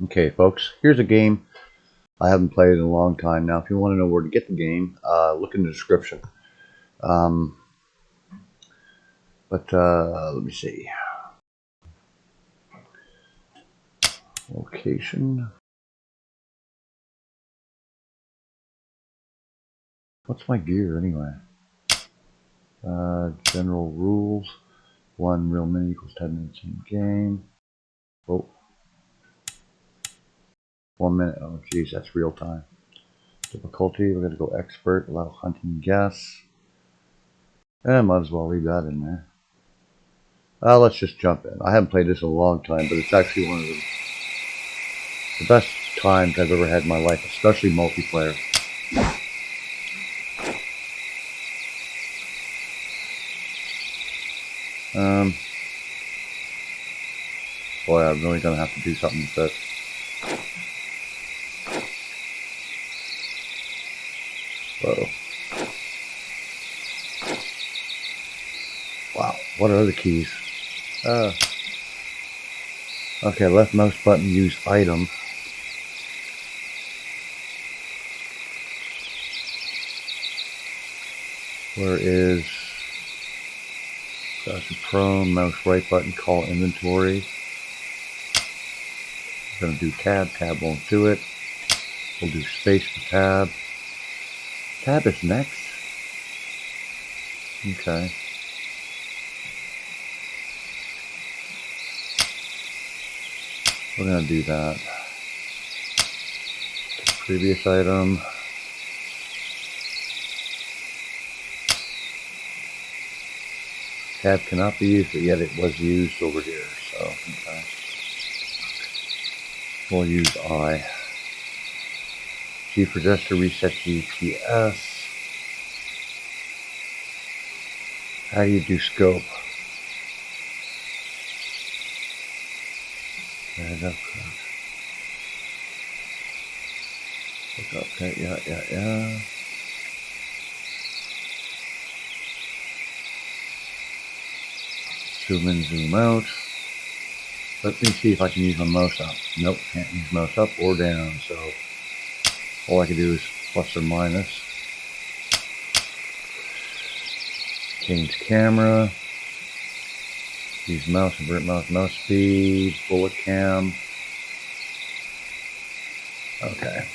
Okay, folks, here's a game I haven't played in a long time. Now, if you want to know where to get the game, look in the description. Um, but let me see. Location. What's my gear anyway? General rules. 1 real minute equals 10 minutes in game. Oh. 1 minute. Oh, geez, that's real time. Difficulty. We're going to go expert. Allow hunting guess. Might as well leave that in there. Let's just jump in. I haven't played this in a long time, but it's actually one of the best times I've ever had in my life, especially multiplayer. Boy, I'm really going to have to do something with this. Whoa. Wow, what are the keys? Okay, left mouse button, use item. Where is prone, mouse right button, call inventory. We're going to do tab, tab won't do it. We'll do space for tab. Tab is next. Okay. We're going to do that. Previous item. Tab cannot be used, but yet it was used over here. So, okay. We'll use I. G for gesture, reset GPS. How do you do scope? Okay, yeah. Zoom in, zoom out. Let me see if I can use my mouse up. Nope, can't use mouse up or down, so all I can do is plus or minus. Change camera. Use mouse, invert mouse speed, bullet cam. Okay.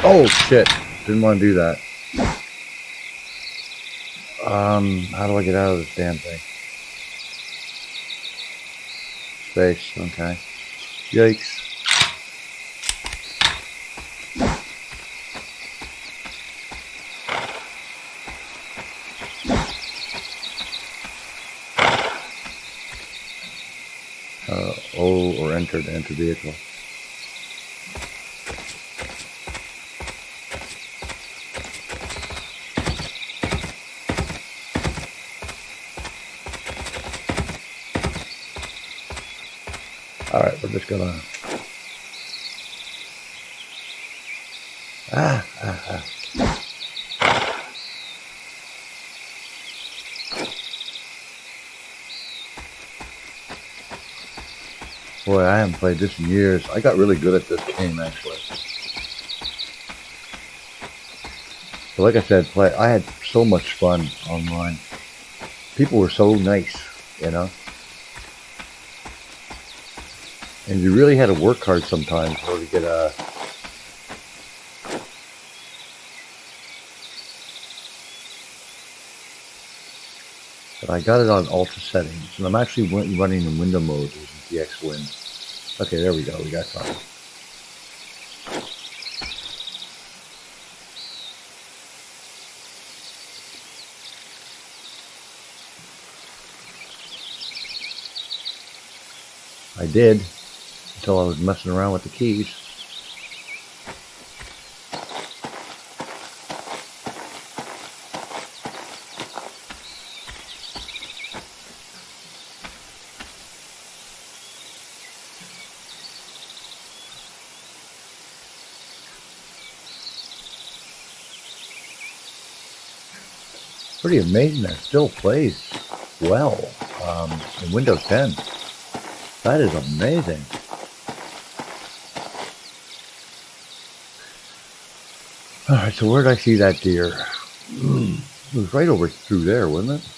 Oh shit! Didn't want to do that. How do I get out of this damn thing? Space, okay. Yikes. O or enter to enter vehicle. Alright, we're just gonna... Boy, I haven't played this in years. I got really good at this game, actually. But like I said, I had so much fun online. People were so nice, you know? And you really had to work hard sometimes in order to get a... But I got it on ultra settings, and I'm actually running in window mode using DXWin. Okay, there we go, we got something. I did, until I was messing around with the keys. Pretty amazing that it still plays well in Windows 10. That is amazing. Alright, so where did I see that deer? It was right over through there, wasn't it?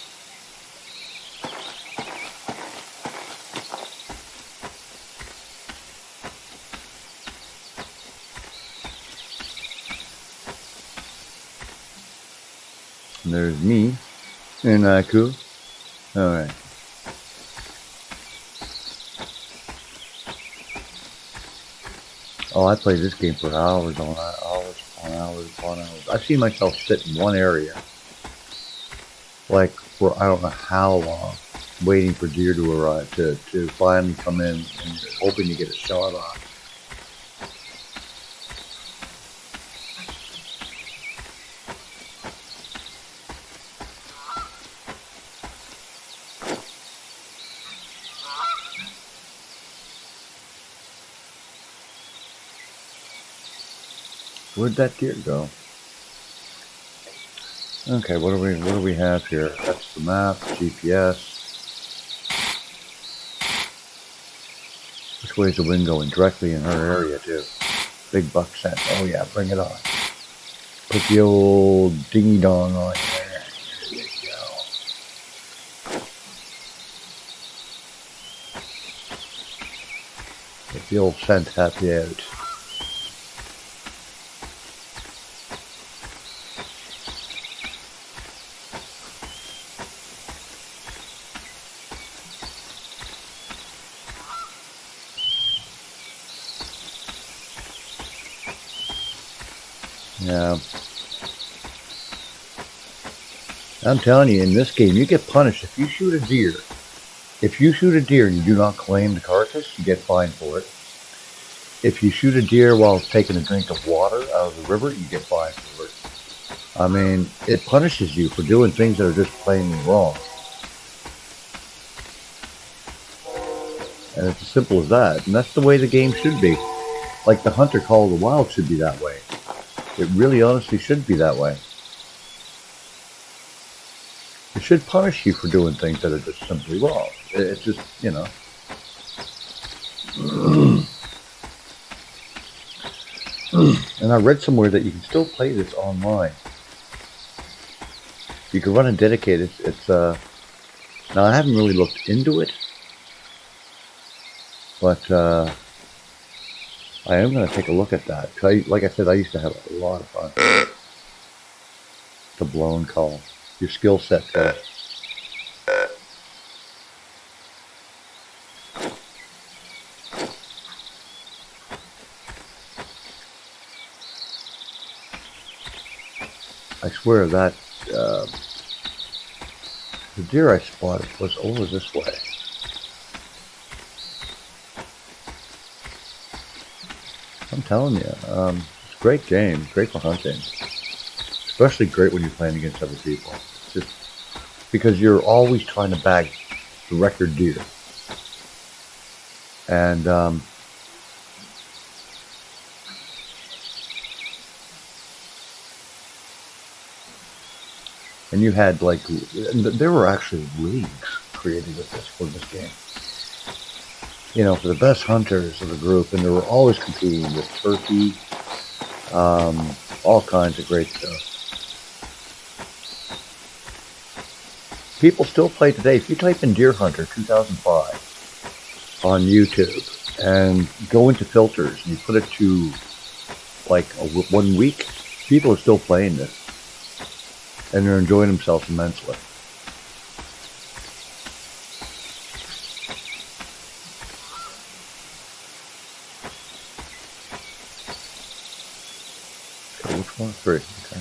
And there's me and Aku. Alright. Oh, I played this game for hours on hours. I see myself sit in one area, like for I don't know how long, waiting for deer to arrive, to finally come in and hoping to get a shot on. Where'd that deer go? Okay, what do we have here? That's the map, GPS. Which way is the wind going? Directly in her area too. Big buck scent. Oh yeah, bring it on. Put the old dingy dong on there. There you go. Get the old scent happy out. Yeah. I'm telling you, in this game, you get punished if you shoot a deer. If you shoot a deer and you do not claim the carcass, you get fined for it. If you shoot a deer while it's taking a drink of water out of the river, you get fined for it. I mean, it punishes you for doing things that are just plainly wrong. And it's as simple as that. And that's the way the game should be. Like the Hunter Call of the Wild should be that way. It really honestly should be that way. It should punish you for doing things that are just simply wrong. It's just, you know. And I read somewhere that you can still play this online. You can run a dedicated. Now I haven't really looked into it, but I am going to take a look at that. Like I said, I used to have a lot of fun. The blown call. Your skill set there. I swear that the deer I spotted was over this way. I'm telling you, it's a great game, great for hunting. Especially great when you're playing against other people. Just because you're always trying to bag the record deer. And you had like, there were actually leagues created with this for this game. You know, for the best hunters of the group, and they were always competing with turkey, all kinds of great stuff. People still play today. If you type in Deer Hunter 2005 on YouTube and go into filters and you put it to like 1 week, people are still playing this. And they're enjoying themselves immensely. Okay, which one? 3. Okay.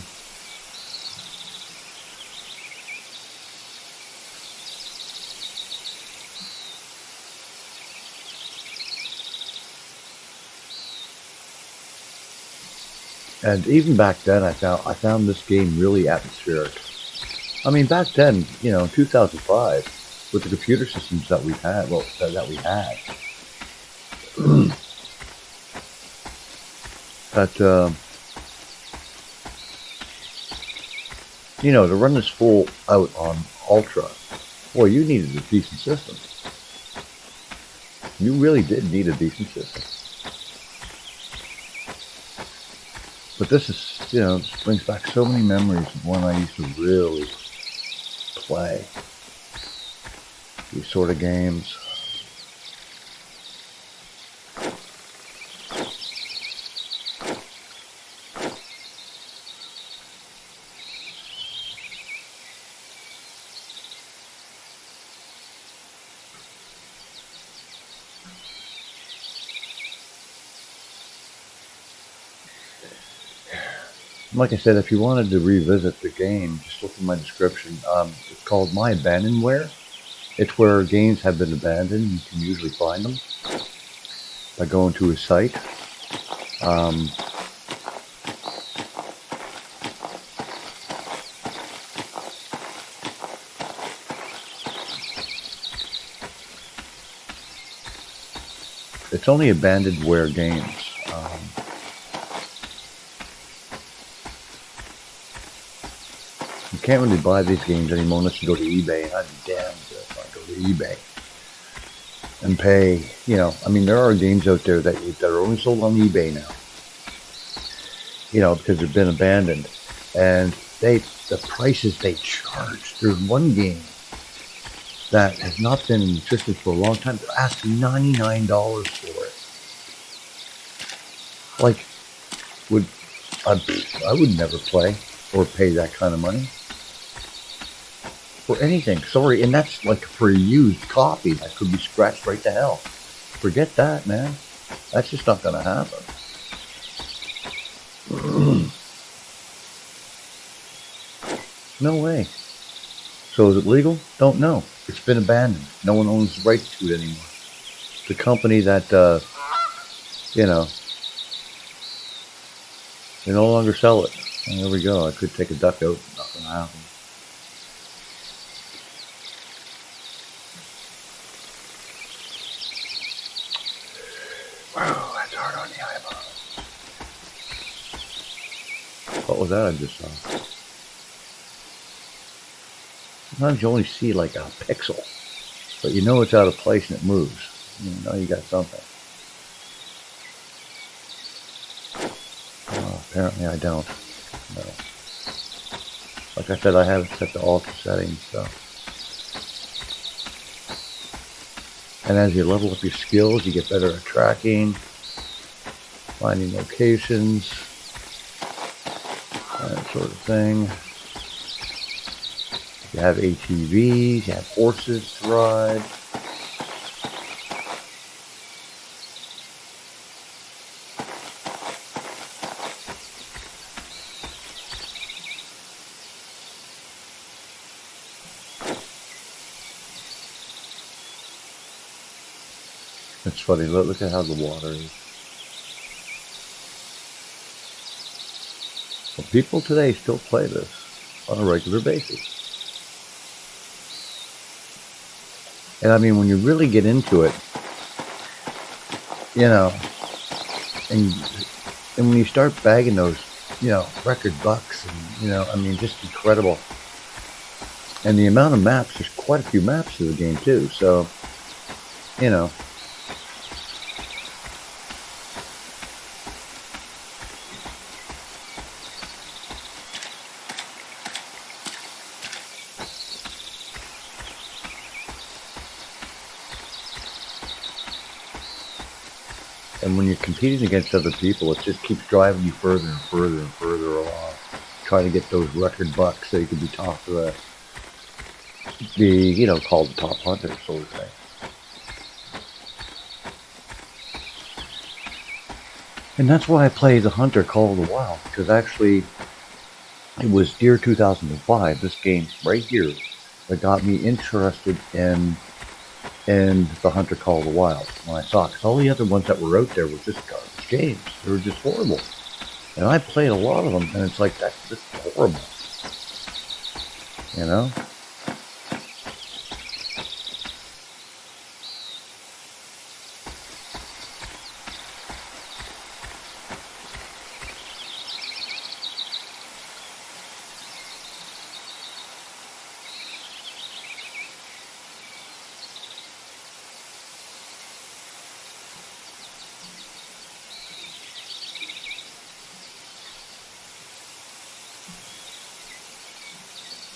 And even back then, I found this game really atmospheric. I mean, back then, you know, in 2005, with the computer systems that we had, you know, to run this full out on Ultra, boy, you needed a decent system. You really did need a decent system. But this is, you know, this brings back so many memories of when I used to really play these sort of games. Like I said, if you wanted to revisit the game, just look in my description. It's called My Abandonware. It's where games have been abandoned. You can usually find them by going to his site. It's only abandonware games. You can't really buy these games anymore unless you go to eBay, and I'd be damned if I go to eBay and pay, you know, I mean, there are games out there that are only sold on eBay now, you know, because they've been abandoned, and the prices they charge. There's one game that has not been in existence for a long time. They're asking $99 for it. Like, I would never play or pay that kind of money for anything. Sorry, and that's like for a used copy that could be scratched right to hell. Forget that, man. That's just not going to happen. No way. So is it legal? Don't know. It's been abandoned. No one owns the rights to it anymore. The company that, you know, they no longer sell it. And there we go. I could take a duck out. Nothing happened. Wow, that's hard on the eyeball. What was that I just saw? Sometimes you only see like a pixel, but you know it's out of place and it moves. You know you got something. Apparently I don't. No. Like I said, I have it set to ultra settings, so. And as you level up your skills, you get better at tracking, finding locations, that sort of thing. You have ATVs, you have horses to ride. It's funny, look at how the water is. Well, people today still play this on a regular basis. And I mean, when you really get into it, you know, and when you start bagging those, you know, record bucks, and, you know, I mean, just incredible. And the amount of maps, there's quite a few maps to the game too, so, you know. And when you're competing against other people, it just keeps driving you further and further and further along, trying to get those record bucks so you can be top of the, you know, called the top hunter sort of thing. And that's why I play the Hunter Call of the Wild, because actually it was year 2005, this game right here, that got me interested in the Hunter Call of the Wild when I saw it. Because all the other ones that were out there were just garbage games. They were just horrible. And I played a lot of them, and it's like, that's just horrible. You know?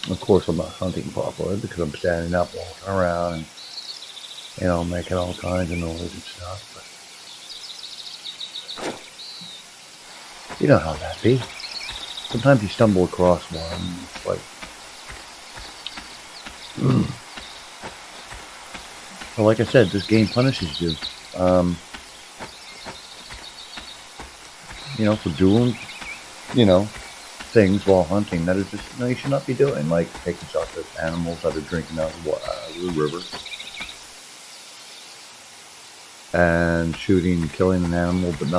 Of course, I'm not hunting properly because I'm standing up, walking around, and making all kinds of noise and stuff. But you know how that be. Sometimes you stumble across one, and it's like, well, like I said, this game punishes you. For doing, things while hunting that is just, you should not be doing, like taking shots at animals that are drinking out of the river, and shooting and killing an animal, but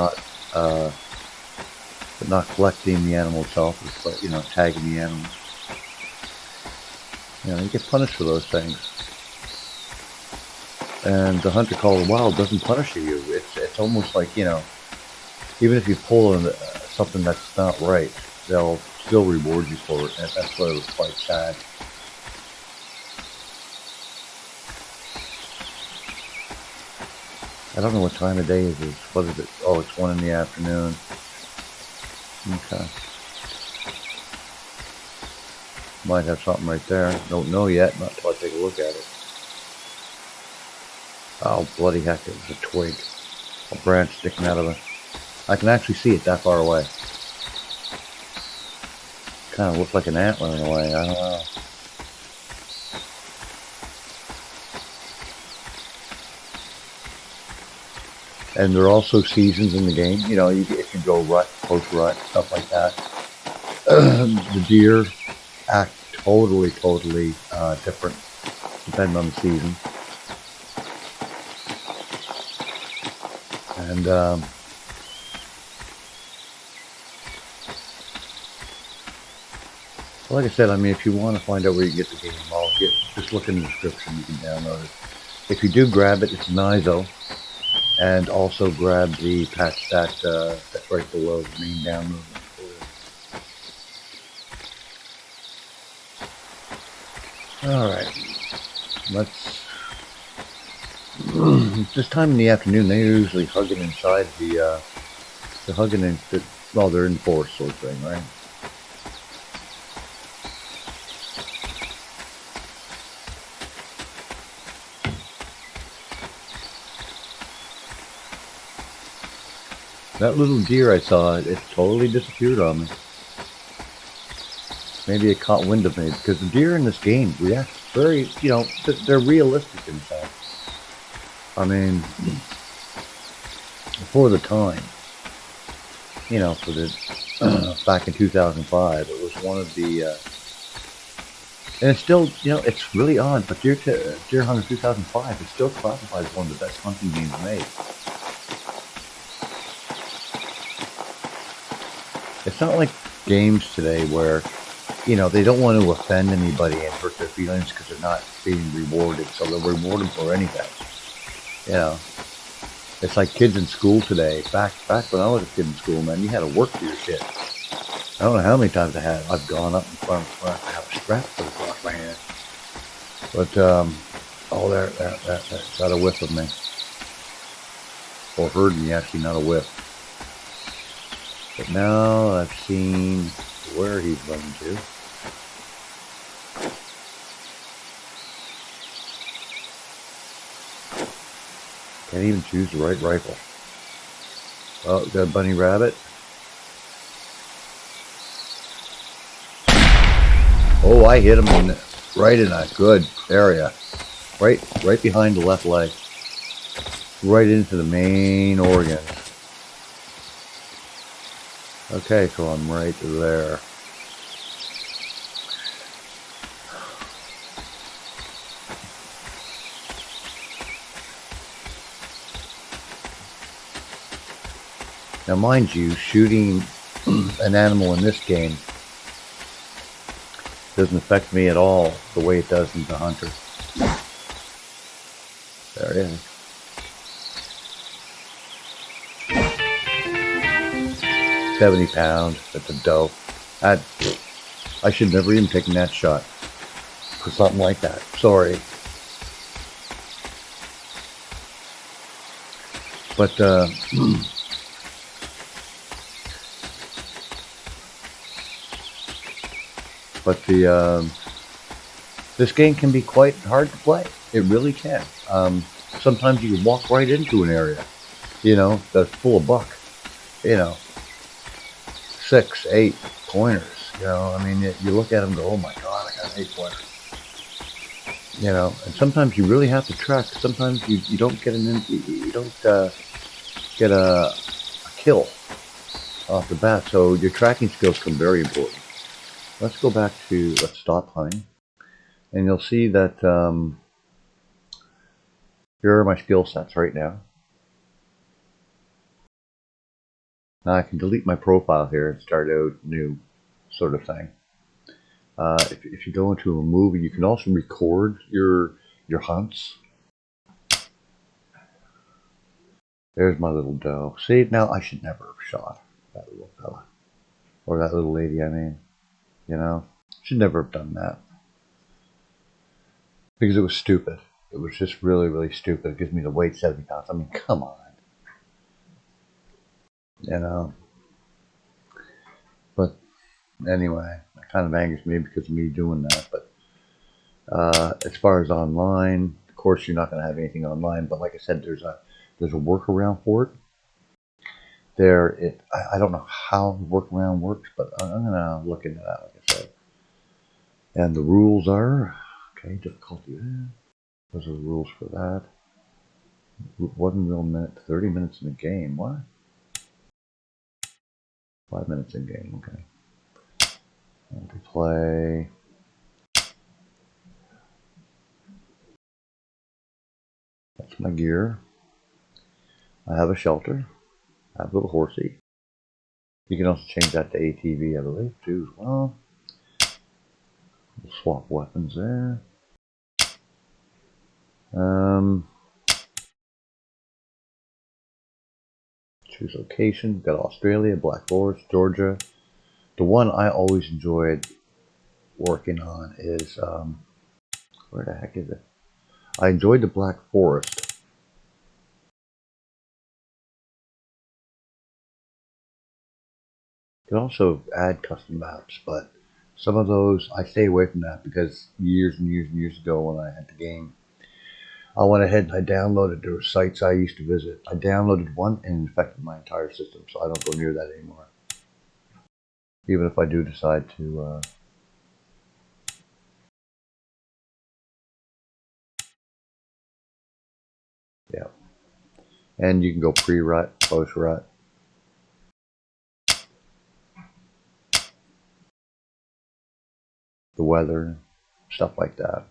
not collecting the animal itself, but tagging the animal. You get punished for those things. And the Hunter Call of the Wild doesn't punish you. It's almost like, even if you pull something that's not right, they'll still reward you for it. And that's why it was quite sad. I don't know what time of day it is. What is it? Oh, it's 1 in the afternoon. Okay. Might have something right there. Don't know yet. Not until I take a look at it. Oh, bloody heck. It was a twig. A branch sticking out of it. I can actually see it that far away. Kind of looks like an antler in a way. I don't know. And there are also seasons in the game. If you go rut, post-rut, stuff like that. The deer act totally different depending on the season. And like I said, if you want to find out where you can get the game, just look in the description. You can download it. If you do grab it, it's an ISO. And also grab the patch that's right below the main download. Alright. This time in the afternoon, they're usually hugging inside they're in the forest sort of thing, right? That little deer I saw, it totally disappeared on me. Maybe it caught wind of me, because the deer in this game react very, they're realistic in fact. Before the time, for the, back in 2005, it was one of the, and it's still, it's really odd, but Deer Hunter 2005 is still classified as one of the best hunting games made. It's not like games today where, they don't want to offend anybody and hurt their feelings because they're not being rewarded, so they'll reward them for anything. It's like kids in school today. Back when I was a kid in school, man, you had to work for your shit. I don't know how many times I've gone up in front of the class to have a strap put across my hand. But, that got a whiff of me. Or heard me, actually, not a whiff. But now I've seen where he's running to. Can't even choose the right rifle. Oh, got a bunny rabbit. Oh, I hit him right in a good area. Right behind the left leg. Right into the main organs. Okay, so I'm right there. Now, mind you, shooting an animal in this game doesn't affect me at all the way it does in the Hunter. There it is. £70. That's a dope. I should never even taken that shot for something like that. Sorry. But This game can be quite hard to play. It really can. Sometimes you can walk right into an area, that's full of buck, you know, 6, 8 pointers. I mean, you look at them and go, oh my God, I got an 8-pointer. And sometimes you really have to track. Sometimes you don't get you don't get a kill off the bat, so your tracking skills become very important. Let's stop hunting, and you'll see that here are my skill sets right now. Now I can delete my profile here and start out new, sort of thing. If you go into a movie, you can also record your hunts. There's my little doe. See, now I should never have shot that little fella. Or that little lady, I mean. Should never have done that. Because it was stupid. It was just really, really stupid. It gives me to weight 70 pounds. I mean, come on. But anyway, it kind of angers me because of me doing that. But as far as online, of course, you're not going to have anything online. But like I said, there's a workaround for it. I don't know how the workaround works, but I'm going to look into that, like I said. And the rules are, okay, difficulty there. Those are the rules for that. 1 real minute, 30 minutes in the game. What? 5 minutes in game, okay. Multiplay. That's my gear. I have a shelter. I have a little horsey. You can also change that to ATV, I believe, too, as well. We'll swap weapons there. Choose location. We've got Australia, Black Forest, Georgia. The one I always enjoyed working on is, where the heck is it? I enjoyed the Black Forest. You can also add custom maps, but some of those, I stay away from that because years and years and years ago when I had the game, I went ahead and I downloaded, there were sites I used to visit. I downloaded one and it infected my entire system, so I don't go near that anymore. Even if I do decide to, yeah. And you can go pre-rut, post-rut. The weather, stuff like that.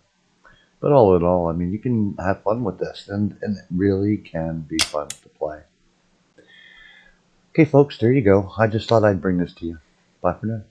But all in all, I mean, you can have fun with this, and it really can be fun to play. Okay, folks, there you go. I just thought I'd bring this to you. Bye for now.